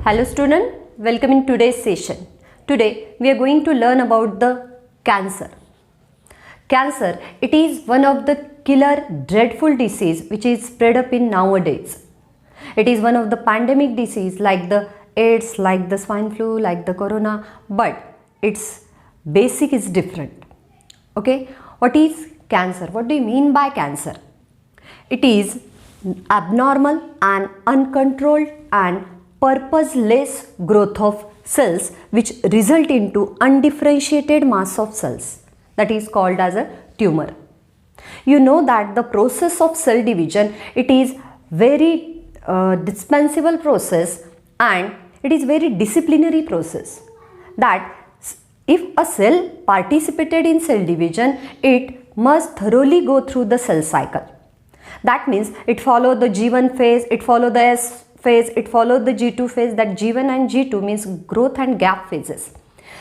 Hello student, welcome in today's session. Today we are going to learn about the cancer. Cancer, it is one of the killer dreadful disease which is spread up in nowadays. It is one of the pandemic disease like the AIDS, like the swine flu, like the corona, but its basic is different. Okay, what is cancer? What do you mean by cancer? It is abnormal and uncontrolled and purposeless growth of cells which result into undifferentiated mass of cells, that is called as a tumor. You know that the process of cell division, it is very dispensable process and it is very disciplinary process, that if a cell participated in cell division, it must thoroughly go through the cell cycle. That means it follow the G1 phase, it follow the S phase, it follow the G2 phase. That G1 and G2 means growth and gap phases.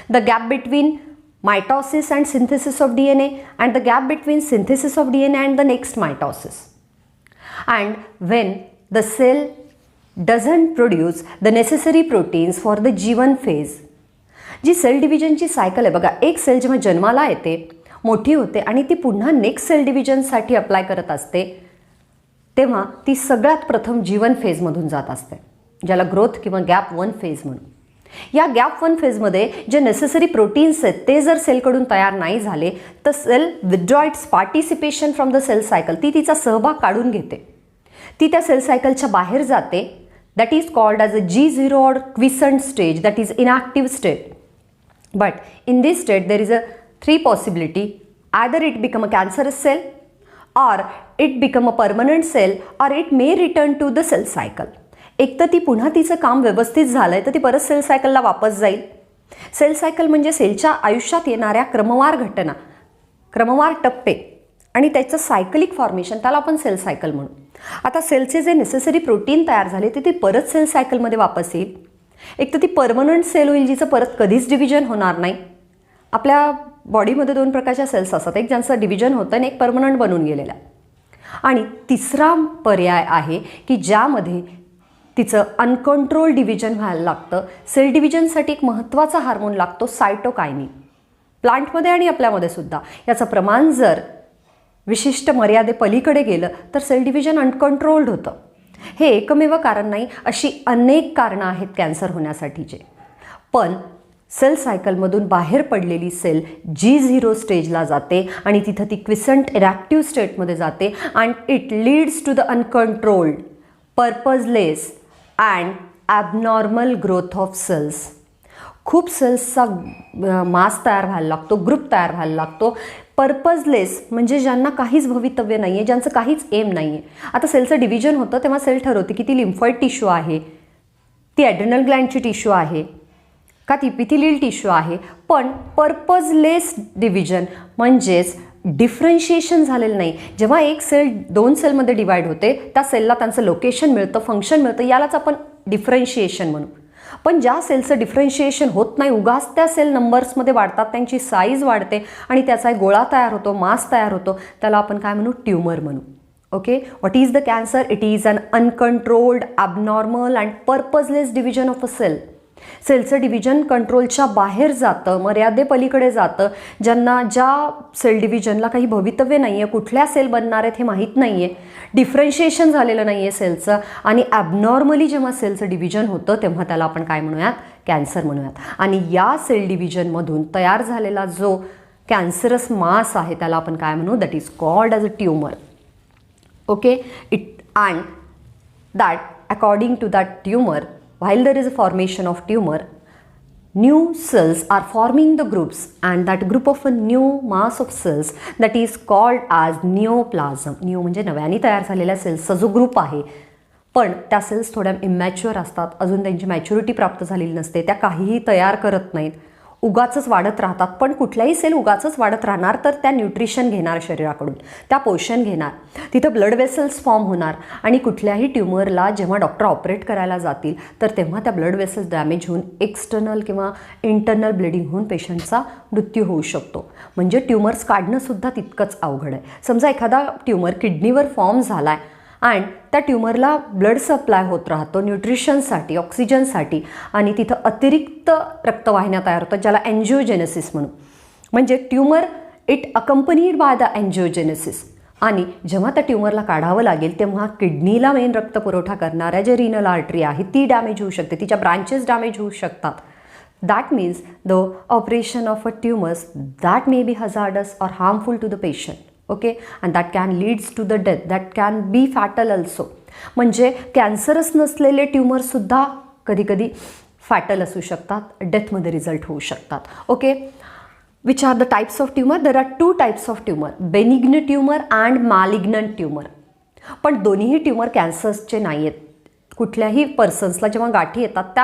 The gap between mitosis and synthesis of DNA, and the gap between synthesis of DNA and the next mitosis. And when the cell doesn't produce the necessary proteins for the G1 phase, जी cell डिव्हिजनची cycle आहे बघा, एक sale जेव्हा जन्माला येते, मोठी होते आणि ती पुन्हा नेक्स्ट सेल डिव्हिजनसाठी अप्लाय करत असते, तेव्हा ती सगळ्यात प्रथम G1 फेजमधून जात असते, ज्याला ग्रोथ किंवा गॅप 1 फेज म्हणून. या गॅप 1 फेजमध्ये जे नेसेसरी प्रोटीन्स आहेत ते जर सेलकडून तयार नाही झाले तर cell withdraw its participation from the cell cycle. ती तिचा सहभाग काढून घेते, ती त्या सेल सायकलच्या बाहेर जाते. That is called as a G0 or quiescent stage, that is inactive state. But in this state there is a 3 possibility: either it become a cancerous cell, or it become a permanent cell, or it may return to the cell cycle. एक तर ती पुन्हा तिचं काम व्यवस्थित झालंय तर ती परत सेल सायकलला वापस जाईल. सेल सायकल म्हणजे सेलच्या आयुष्यात येणाऱ्या क्रमवार घटना, क्रमवार टप्पे आणि त्याचं सायकलिक फॉर्मेशन, त्याला आपण सेल सायकल म्हणू. आता सेलचे जे नेसेसरी प्रोटीन तयार झाले ते ती परत सेल सायकलमध्ये वापस येईल. एक तर ती परमनंट सेल होईल जिचं परत कधीच डिव्हिजन होणार नाही. आपल्या बॉडीमध्ये 2 प्रकारच्या सेल्स असतात, एक ज्यांचं डिव्हिजन होतं आणि एक परमनंट बनून गेलेला. आणि तिसरा पर्याय आहे की ज्यामध्ये तिचं अनकंट्रोल डिव्हिजन व्हायला लागतं. सेल डिव्हिजनसाठी एक महत्त्वाचा हार्मोन लागतो, सायटोकायनिन. प्लांटमध्ये आणि आपल्यामध्ये सुद्धा याचं प्रमाण जर विशिष्ट मर्यादे पलीकडे गेलं तर सेल डिव्हिजन अनकंट्रोल्ड होतं. हे एकमेव कारण नाही, अशी अनेक कारणं आहेत कॅन्सर होण्यासाठीचे. पण सेल सायकलमधून बाहेर पडलेली सेल G0 स्टेजला जाते आणि तिथं ती क्विसंट इनॅक्टिव्ह स्टेटमध्ये जाते and it leads to the uncontrolled, purposeless and abnormal growth of cells. खूप सेल्सचा मास तयार व्हायला लागतो, ग्रुप तयार व्हायला लागतो. पर्पजलेस म्हणजे ज्यांना काहीच भवितव्य नाही आहे, ज्यांचं काहीच एम नाही आहे. आता सेलचं डिव्हिजन होतं तेव्हा सेल ठरवते की ती लिम्फॉइड टिश्यू आहे, ती ॲड्रिनल ग्लँडची टिश्यू आहे का ती इपिथेलियल टिश्यू आहे. पण पर्पजलेस डिव्हिजन म्हणजेच डिफरन्शिएशन झालेलं नाही. जेव्हा एक सेल 2 सेलमध्ये डिवाईड होते त्या सेलला त्यांचं लोकेशन मिळतं, फंक्शन मिळतं, यालाच आपण डिफरन्शिएशन म्हणू. पण ज्या सेलचं डिफरन्शिएशन होत नाही, उगाच त्या सेल नंबर्समध्ये वाढतात, त्यांची साईज वाढते आणि त्याचा एक गोळा तयार होतो, मास तयार होतो, त्याला आपण काय म्हणू, ट्यूमर म्हणू. Okay, what is the cancer? It is an uncontrolled, abnormal and purposeless division of a cell. सेलचं डिव्हिजन कंट्रोलच्या बाहेर जातं, मर्यादेपलीकडे जातं. ज्या सेल डिव्हिजनला काही भवितव्य नाही आहे, कुठल्या सेल बनणार आहेत हे माहीत नाही आहे, डिफरन्शिएशन झालेलं नाही आहे सेलचं, आणि ॲबनॉर्मली जेव्हा सेलचं डिव्हिजन होतं तेव्हा त्याला आपण काय म्हणूयात, कॅन्सर म्हणूयात. आणि या सेल डिव्हिजनमधून तयार झालेला जो कॅन्सरस मास आहे त्याला आपण काय म्हणू, that is called as a tumour. Okay, it and that according to that tumour, while there is a formation of tumor, new cells are forming the groups, and that group of a new mass of cells that is called as neoplasm. New म्हणजे नव्याने तयार झालेल्या सेल्सचा जो group आहे. पण त्या cells थोड्या इमॅच्युअर असतात, अजून त्यांची मॅच्युरिटी प्राप्त झालेली नसते, त्या काहीही तयार करत नाहीत, उगाचच वाढत राहतात. पण कुठल्याही सेल उगाचच वाढत राहणार तर त्या न्यूट्रिशन घेणार शरीराकडून, त्या पोषण घेणार, तिथं ब्लड वेसल्स फॉर्म होणार. आणि कुठल्याही ट्यूमरला जेव्हा डॉक्टर ऑपरेट करायला जातील तर तेव्हा त्या ब्लड वेसल्स डॅमेज होऊन एक्सटर्नल किंवा इंटरनल ब्लिडिंग होऊन पेशंटचा मृत्यू होऊ शकतो. म्हणजे ट्यूमर्स काढणंसुद्धा तितकंच अवघड आहे. समजा एखादा ट्यूमर किडनीवर फॉर्म झाला आहे अँड त्या ट्युमरला ब्लड सप्लाय होत राहतो न्यूट्रिशनसाठी, ऑक्सिजनसाठी, आणि तिथं अतिरिक्त रक्तवाहिन्या तयार होतात ज्याला एन्जिओजेनेसिस म्हणू. म्हणजे tumour it accompanied by the angiogenesis. आणि जेव्हा त्या ट्युमरला काढावं लागेल तेव्हा किडनीला मेन रक्तपुरवठा करणाऱ्या जे रिनल आर्टरी आहे ती डॅमेज होऊ शकते, तिच्या ब्रांचेस डॅमेज होऊ शकतात. That means the operation of a tumours that may be hazardous or harmful to the patient. Okay, and that can leads to the death, that can be fatal also. म्हणजे cancerous नसलेले ट्युमरसुद्धा कधीकधी fatal असू शकतात, डेथमध्ये result होऊ शकतात. Okay, which are the types of tumor? There are two types of tumor, benign tumor and malignant tumor. पण दोन्हीही ट्युमर कॅन्सर्सचे नाही आहेत. कुठल्याही पर्सन्सला जेव्हा गाठी येतात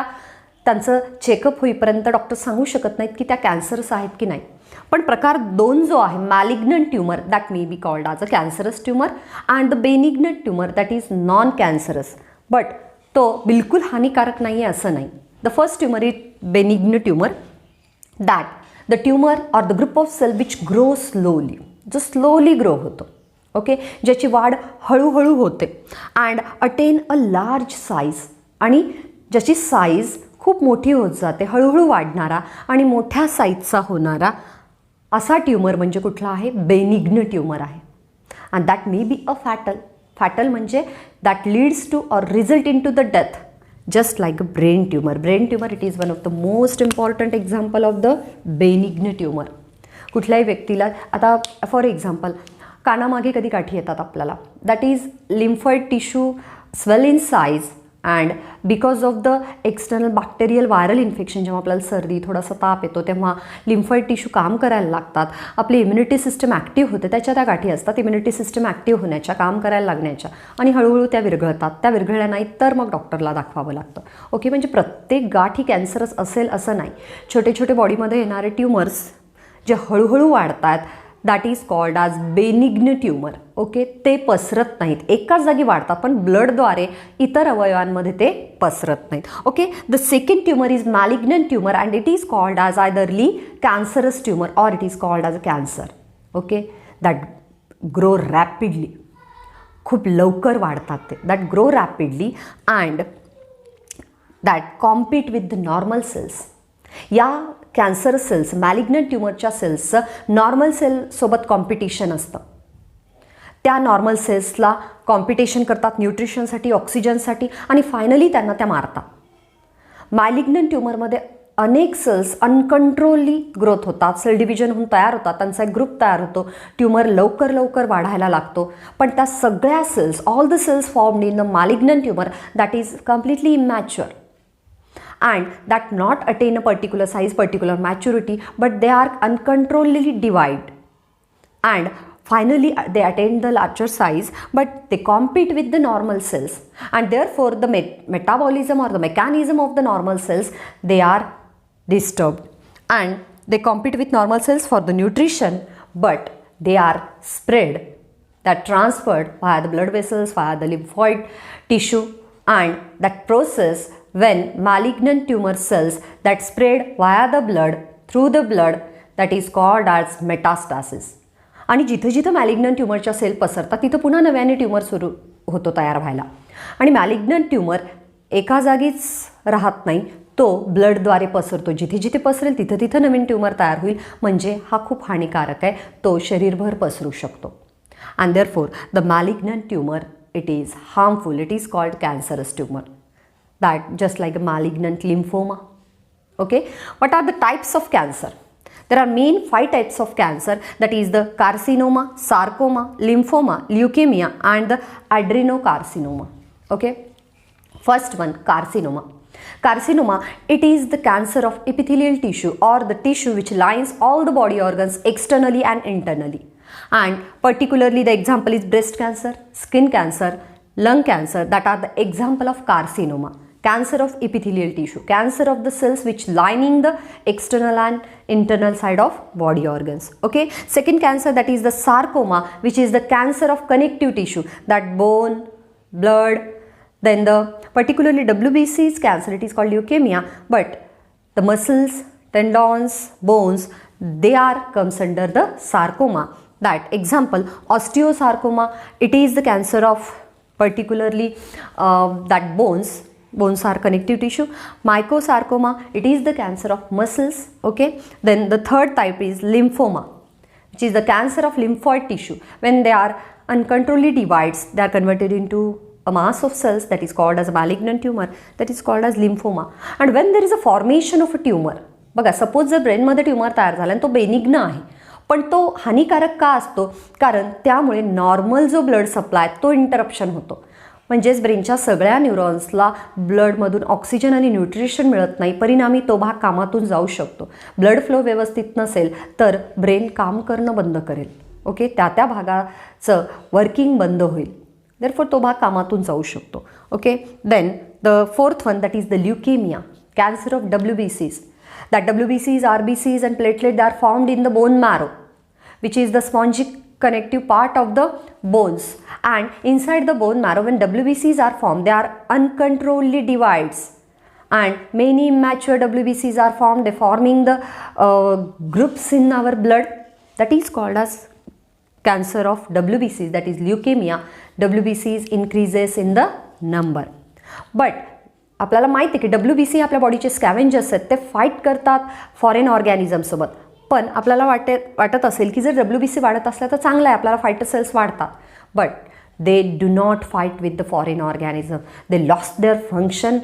त्यांचं चेकअप होईपर्यंत डॉक्टर सांगू शकत नाहीत की त्या कॅन्सरस आहेत की नाही. पण प्रकार 2 जो आहे malignant tumour that may be called as a cancerous tumour and the benignant tumour that is non cancerous, but तो बिलकुल हानिकारक नाही आहे असं नाही. The first tumour is benign tumour, that the tumour or the group of cell which grow slowly, जो slowly grow होतो. Okay, ज्याची वाढ हळूहळू होते and attain a large size, आणि ज्याची साईज खूप मोठी होत जाते, हळूहळू वाढणारा आणि मोठ्या साईजचा होणारा असा ट्युमर म्हणजे कुठला आहे? बेनिग्न ट्युमर आहे. And that may be a fatal म्हणजे that leads to or result in to the death, just like a brain tumor. Brain tumor, it is one of the most important example of the benign tumor. कुठल्याही व्यक्तीला आता for example कानामागे कधी गाठी येतात आपल्याला, that is lymphoid tissue swell in size and because of the external bacterial viral infection. जेव्हा आपल्याला सर्दी, थोडासा ताप येतो तेव्हा लिम्फॉइड टिश्यू काम करायला लागतात, आपली इम्युनिटी सिस्टम ॲक्टिव्ह होते, त्याच्या त्या गाठी असतात इम्युनिटी सिस्टम ॲक्टिव्ह होण्याच्या, काम करायला लागण्याच्या, आणि हळूहळू त्या विरघळतात. त्या विरघळल्या नाहीत तर मग डॉक्टरला दाखवावं लागतं. ओके, म्हणजे प्रत्येक गाठ ही कॅन्सरस असेल असं नाही. छोटे छोटे बॉडीमध्ये येणारे ट्युमर्स जे हळूहळू वाढतात that is called as benign tumour. Okay, ते पसरत नाहीत, एकाच जागी वाढतात पण ब्लडद्वारे इतर अवयवांमध्ये ते पसरत नाहीत. Okay, the second tumour is malignant tumour and it is called as eitherly cancerous tumour or it is called as a cancer. Okay, that grow rapidly, खूप लवकर वाढतात ते, that grow rapidly and that compete with the normal cells. या cancer cells, malignant ट्युमरच्या सेल्सचं normal सेलसोबत competition असतं. त्या नॉर्मल सेल्सला कॉम्पिटिशन करतात न्यूट्रिशनसाठी, ऑक्सिजनसाठी, आणि फायनली त्यांना त्या मारतात. मॅलिग्नंट ट्युमरमध्ये अनेक सेल्स अनकंट्रोलली ग्रोथ होतात, सेल डिव्हिजन होऊन तयार होतात, त्यांचा एक ग्रुप तयार होतो, ट्युमर लवकर लवकर वाढायला लागतो. पण त्या सगळ्या cells, all the cells formed in the malignant tumour that is completely immature and that not attain a particular size, particular maturity, but they are uncontrollably divide and finally they attain the larger size, but they compete with the normal cells, and therefore the metabolism or the mechanism of the normal cells, they are disturbed and they compete with normal cells for the nutrition, but they are spread, that transferred via the blood vessels, via the lymphoid tissue, and that process when malignant tumor cells that spread via the blood, through the blood, that is called as metastasis. आणि जिथं जिथं malignant ट्युमरच्या sale पसरतात तिथं पुन्हा नव्याने tumour सुरू होतो तयार व्हायला. आणि मॅलिग्नंट ट्युमर एका जागीच राहत नाही, तो ब्लडद्वारे पसरतो. जिथे जिथे पसरेल तिथं तिथं नवीन ट्युमर तयार होईल. म्हणजे हा खूप हानिकारक आहे, तो शरीरभर पसरू शकतो. And therefore the malignant tumour it is harmful, it is called cancerous tumour. That just like a malignant lymphoma. Okay, what are the types of cancer? There are main 5 types of cancer, that is the carcinoma, sarcoma, lymphoma, leukemia and the adenocarcinoma. Okay, first one, carcinoma. Carcinoma, it is the cancer of epithelial tissue or the tissue which lines all the body organs externally and internally, and particularly the example is breast cancer, skin cancer, lung cancer, that are the example of carcinoma. Cancer of epithelial tissue, cancer of the cells which lining the external and internal side of body organs. Okay, second cancer, that is the sarcoma, which is the cancer of connective tissue, that bone, blood. Then the particularly WBC's cancer, it is called leukemia, but the muscles, tendons, bones, they are comes under the sarcoma. That example, osteosarcoma, it is the cancer of particularly that bones are connective tissue. Mycosarcoma, it is the cancer of muscles. Okay, then the third type is lymphoma, which is the cancer of lymphoid tissue. When they are uncontrollably divides, they are converted into a mass of cells that is called as a malignant tumor, that is called as lymphoma. And when there is a formation of a tumor, बघा suppose जर ब्रेनमध्ये tumour तयार झाला आणि तो benign आहे, पण तो हानिकारक का असतो? कारण त्यामुळे नॉर्मल जो ब्लड सप्लाय तो इंटरप्शन होतो. म्हणजेच ब्रेनच्या सगळ्या न्यूरॉन्सला ब्लडमधून ऑक्सिजन आणि न्यूट्रिशन मिळत नाही, परिणामी तो भाग कामातून जाऊ शकतो. ब्लड फ्लो व्यवस्थित नसेल तर ब्रेन काम करणं बंद करेल. ओके, त्या भागाचं वर्किंग बंद होईल, देअरफॉर तो भाग कामातून जाऊ शकतो. Okay, then the fourth one, that is the leukaemia, cancer of WBCs. That WBCs, RBCs and platelet, they are formed in the bone marrow, which is the spongy connective part of the bones. And inside the bone marrow, when WBCs are formed, they are uncontrollably divides. And many immature WBCs are formed, they forming the groups in our blood. That is called as cancer of WBCs, that is leukemia. WBCs increases in the number. But आपल्याला माहिती आहे की WBC आपल्या बॉडीचे स्कॅव्हेंजर्स आहेत, ते fight करतात foreign ऑर्गॅनिझमसोबत. पण आपल्याला वाटत असेल की जर WBC वाढत असल्या तर चांगलं आहे, आपल्याला फायटर सेल्स वाढतात. But they do not fight with the foreign organism. They lost their function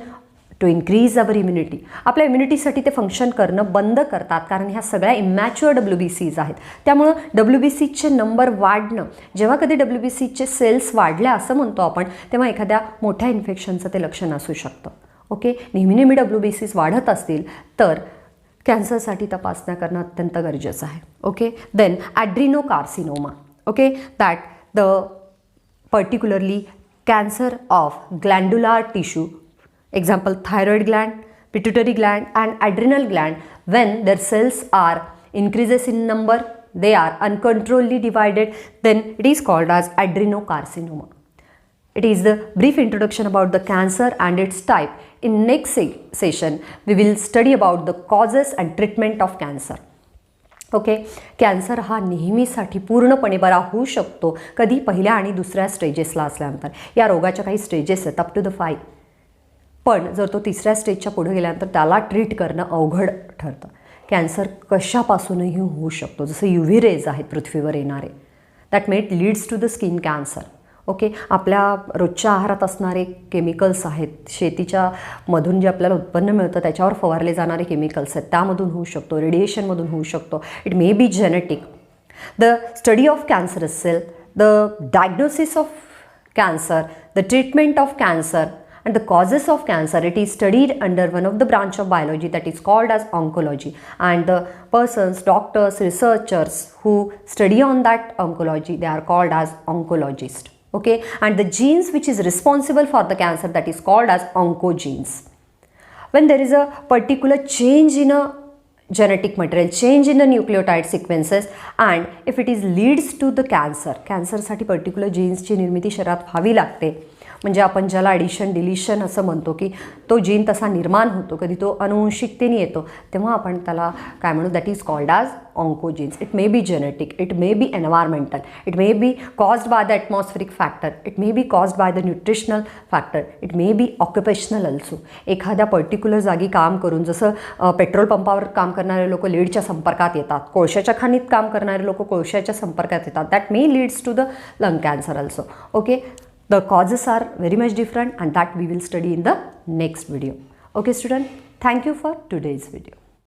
to increase our immunity. आपल्या इम्युनिटीसाठी ते फंक्शन करणं बंद करतात, कारण ह्या सगळ्या इमॅच्युअर WBCs आहेत. त्यामुळं WBCचे नंबर वाढणं, जेव्हा कधी WBCचे सेल्स वाढल्या असं म्हणतो आपण, तेव्हा एखाद्या मोठ्या इन्फेक्शनचं ते लक्षण असू शकतं. ओके, नेहमी WBCs वाढत असतील तर कॅन्सरसाठी तपासण्या करणं अत्यंत गरजेचं आहे. Okay, then adenocarcinoma. Okay, that the particularly cancer of glandular tissue, example thyroid gland, pituitary gland and adrenal gland. When their cells are increases in number, they are uncontrollably divided, then it is called as adrenocarcinoma. It is the brief introduction about the cancer and its type. In next session we will study about the causes and treatment of cancer. Okay, cancer हा नेहमीसाठी पूर्णपणे बरा होऊ शकतो कधी पहिल्या आणि दुसऱ्या स्टेजेसला असल्यानंतर. या रोगाच्या काही स्टेजेस आहेत अप टू द 5. पण जर तो तिसऱ्या स्टेजच्या पुढे गेल्यानंतर त्याला ट्रीट करणं अवघड ठरतं. कॅन्सर कशापासूनही होऊ शकतो, जसं UV रेज आहेत पृथ्वीवर येणारे, that may leads to the skin cancer. Okay, आपल्या रोजच्या आहारात असणारे केमिकल्स आहेत, शेतीच्या मधून जे आपल्याला उत्पन्न मिळतं त्याच्यावर फवारले जाणारे केमिकल्स आहेत, त्यामधून होऊ शकतो, रेडिएशनमधून होऊ शकतो. It may be genetic. The study of cancer cell, the diagnosis of cancer, the treatment of cancer and the causes of cancer, it is studied under one of the branch of biology that is called as oncology. And the persons, doctors, researchers who study on that oncology, they are called as oncologists. Okay, and the genes which is responsible for the cancer, that is called as oncogenes. When there is a particular change in a genetic material, change in the nucleotide sequences, and if it is leads to the cancer साठी particular genes ची निर्मिती शरीरात व्हावी लागते. म्हणजे आपण ज्याला addition deletion असं म्हणतो की तो जीन तसा निर्माण होतो, कधी तो अनुवंशिकतेने येतो, तेव्हा आपण त्याला काय म्हणू, that is called as oncogenes. It may be genetic, it may B environmental, it may B caused by the atmospheric factor, it may B caused by the nutritional factor, it may B occupational also. एखाद्या particular जागी काम करून, जसं petrol पंपावर काम करणारे लोक लीडच्या संपर्कात येतात, कोळशाच्या खाणीत काम करणारे लोक कोळशाच्या संपर्कात येतात, that may leads to the lung cancer also. Okay, the causes are very much different and that we will study in the next video. Okay student, thank you for today's video.